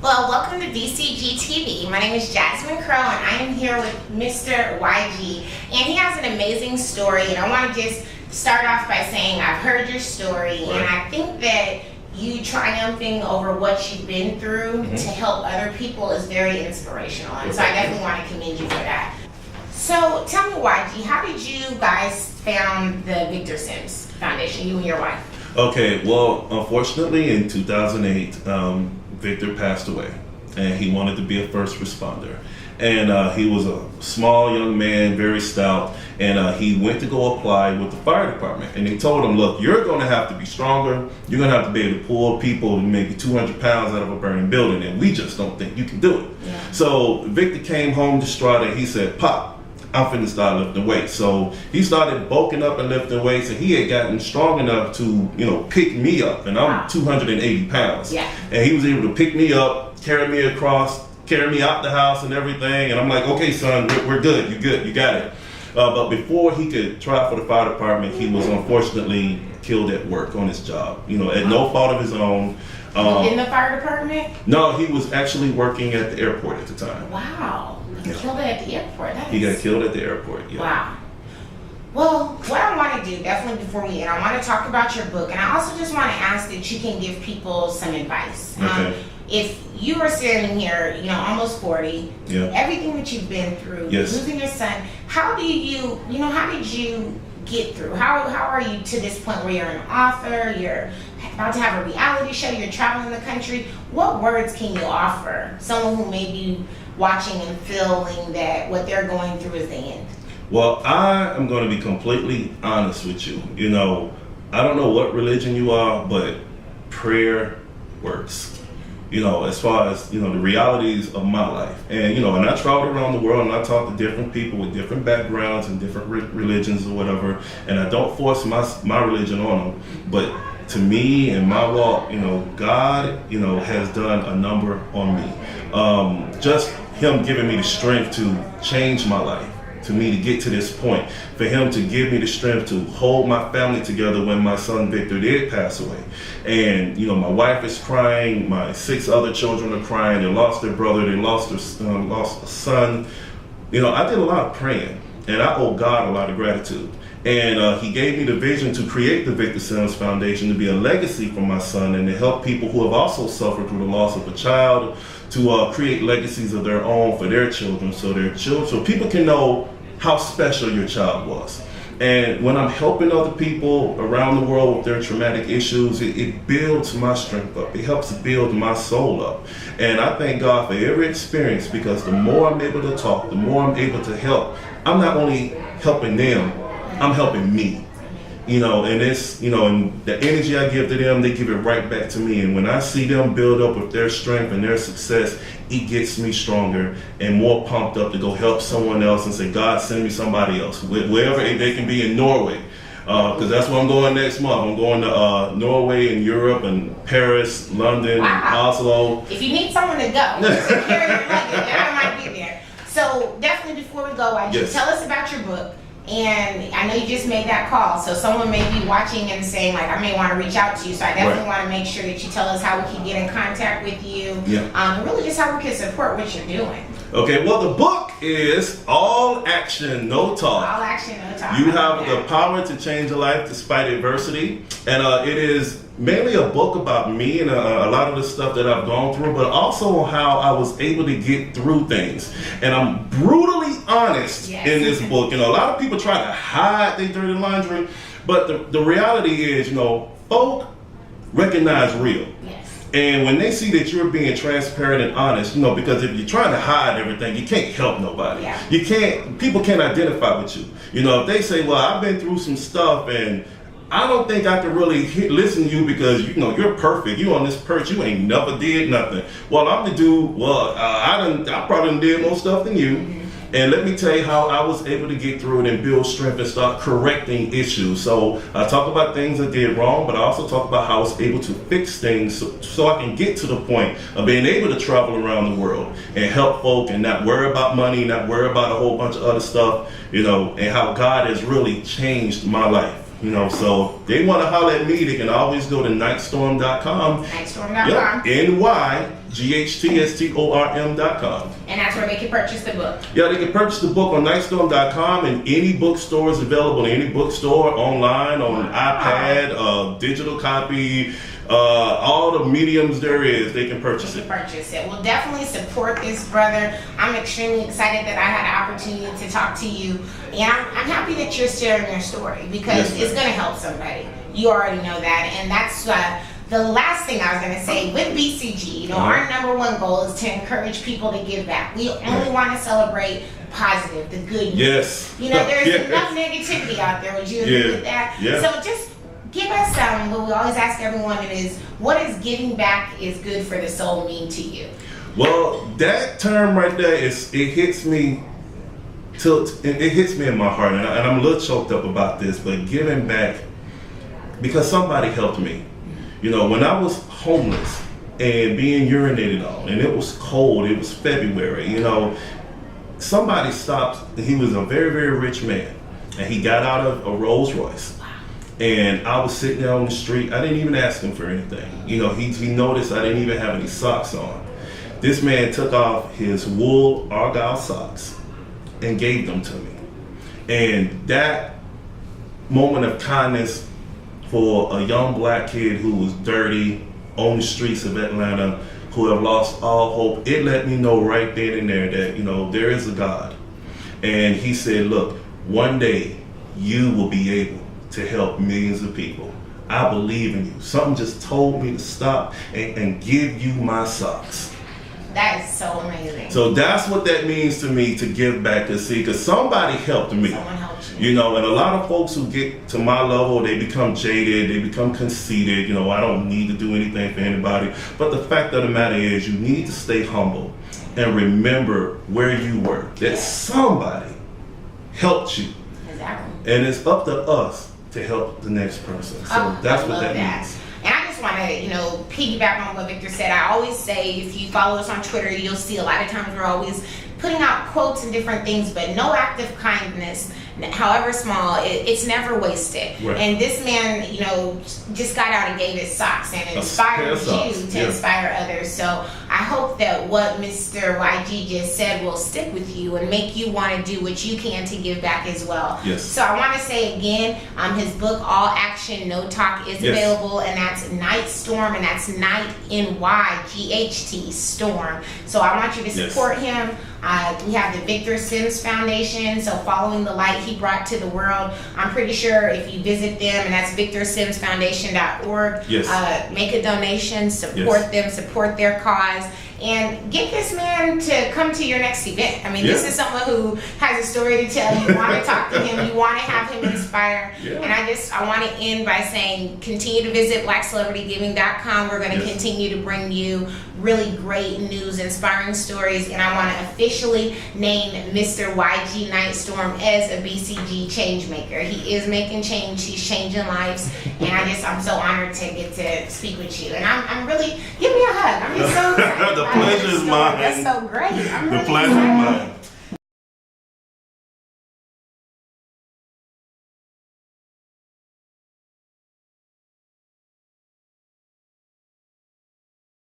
Well, welcome to BCG TV. My name is Jasmine Crow, and I am here with Mr. YG, and he has an amazing story. And I want to just start off by saying I've heard your story, and I think that you triumphing over what you've been through to help other people is very inspirational, and so I definitely want to commend you for that. So tell me, YG, how did you guys found the Victor Sims Foundation, you and your wife? Okay, well, unfortunately in 2008, Victor passed away, and he wanted to be a first responder. And he was a small young man, very stout, and he went to go apply with the fire department. And they told him, look, you're going to have to be stronger. You're going to have to be able to pull people maybe 200 pounds out of a burning building, and we just don't think you can do it. Yeah. So Victor came home distraught, and he said, Pop, I'm finna start lifting weights. So he started bulking up and lifting weights, and he had gotten strong enough to, pick me up. And I'm 280 pounds. Yeah. And he was able to pick me up, carry me across, carry me out the house and everything. And I'm like, okay, son, we're good. You're good. You got it. But before he could try for the fire department, he was unfortunately killed at work on his job, at no fault of his own. In the fire department? No, he was actually working at the airport at the time. Wow. He killed at the airport. He got killed at the airport, yeah. Wow. Well, what I want to do, definitely before we end, I want to talk about your book, and I also just want to ask that you can give people some advice. Okay. If you are standing here, almost 40, everything that you've been through, losing your son, how did you get through? How are you to this point where you're an author, you're about to have a reality show, you're traveling the country? What words can you offer someone who may be watching and feeling that what they're going through is the end? Well, I am going to be completely honest with you. I don't know what religion you are, but prayer works. As far as, the realities of my life. And, and I traveled around the world, and I talked to different people with different backgrounds and different religions or whatever. And I don't force my religion on them. But to me and my walk, God, has done a number on me. Just him giving me the strength to change my life, to me to get to this point, for him to give me the strength to hold my family together when my son Victor did pass away. And my wife is crying, my 6 other children are crying, they lost their brother, they lost a son. I did a lot of praying, and I owe God a lot of gratitude. And he gave me the vision to create the Victor Sims Foundation to be a legacy for my son and to help people who have also suffered through the loss of a child to create legacies of their own for their children, so people can know how special your child was. And when I'm helping other people around the world with their traumatic issues, it builds my strength up. It helps build my soul up. And I thank God for every experience, because the more I'm able to talk, the more I'm able to help, I'm not only helping them, I'm helping me. And it's, and the energy I give to them, they give it right back to me. And when I see them build up with their strength and their success, it gets me stronger and more pumped up to go help someone else and say, God, send me somebody else, wherever they can be in Norway. Because that's where I'm going next month. I'm going to Norway and Europe and Paris, London, Oslo. If you need someone to go, take care of your luggage, I might be there. So definitely before we go, tell us about your book. And I know you just made that call, so someone may be watching and saying, I may want to reach out to you. So I definitely want to make sure that you tell us how we can get in contact with you, and really just how we can support what you're doing. Okay, well, the book is All Action, No Talk. All Action, No Talk. You have the power to change a life despite adversity. And it is mainly a book about me and a lot of the stuff that I've gone through, but also how I was able to get through things. And I'm brutally honest in this book. A lot of people try to hide their dirty laundry, but the reality is, folk recognize real. And when they see that you're being transparent and honest, because if you're trying to hide everything, you can't help nobody. People can't identify with you. If they say, well, I've been through some stuff and I don't think I can really listen to you because, you're perfect. You on this perch, you ain't never did nothing. Well, I'm the dude, I probably did more stuff than you. And let me tell you how I was able to get through it and build strength and start correcting issues. So I talk about things I did wrong, but I also talk about how I was able to fix things so I can get to the point of being able to travel around the world and help folk and not worry about money, not worry about a whole bunch of other stuff, and how God has really changed my life. You know, so if they want to holler at me, they can always go to Nyghtstorm.com. Nyghtstorm.com. Nyghtstorm.com. And that's where they can purchase the book. Yeah, they can purchase the book on Nyghtstorm.com, and any bookstore is available in any bookstore, online, on an iPad, digital copy, all the mediums there is, they can purchase it. We'll definitely support this brother. I'm extremely excited that I had an opportunity to talk to you. And I'm happy that you're sharing your story, because it's going to help somebody. You already know that. And that's the last thing I was going to say with BCG. You know, our number one goal is to encourage people to give back. We only want to celebrate positive, the good news. Yes. You know, there's enough negativity out there. Would you agree with that? Yeah. So just give us what we always ask everyone is, what does giving back is good for the soul mean to you? Well, that term right there, it hits me it hits me in my heart, and I'm a little choked up about this, but giving back because somebody helped me. You know, when I was homeless and being urinated on, and it was cold, it was February, you know, somebody stopped. He was a very, very rich man, and he got out of a Rolls Royce. And I was sitting there on the street. I didn't even ask him for anything. You know, he noticed I didn't even have any socks on. This man took off his wool Argyle socks and gave them to me. And that moment of kindness for a young black kid who was dirty on the streets of Atlanta, who have lost all hope, it let me know right then and there that, you know, there is a God. And he said, look, one day you will be able to help millions of people. I believe in you. Something just told me to stop and give you my socks. That is so amazing. So that's what that means to me, to give back, to see, because somebody helped me. Someone helped you. You know, and a lot of folks who get to my level, they become jaded, they become conceited. You know, I don't need to do anything for anybody. But the fact of the matter is, you need to stay humble and remember where you were. That somebody helped you. Exactly. And it's up to us to help the next person. So that's what that means. And I just want to, you know, piggyback on what Victor said. I always say, if you follow us on Twitter, you'll see a lot of times we're always putting out quotes and different things, but no act of kindness, however small, it's never wasted. Right. And this man, you know, just got out and gave his socks and inspired you to inspire others. So I hope that what Mr. YG just said will stick with you and make you want to do what you can to give back as well. Yes. So I want to say again, his book, All Action, No Talk, is available, and that's Nyghtstorm, and that's Night, N-Y-G-H-T, Storm. So I want you to support him. We have the Victor Sims Foundation, so following the light he brought to the world. I'm pretty sure if you visit them, and that's victorsimsfoundation.org, make a donation, support them, support their cause, and get this man to come to your next event. I mean, this is someone who has a story to tell. You want to talk to him, you want to have him inspire. And I want to end by saying, continue to visit blackcelebritygiving.com. We're going to continue to bring you really great news, inspiring stories, and I want to officially name Mr. YG Nyghtstorm as a BCG change maker. He is making change. He's changing lives, and I'm so honored to get to speak with you. And I'm really, give me a hug. I'm just so excited. The pleasure is mine. That's so great. I'm really the pleasure is mine.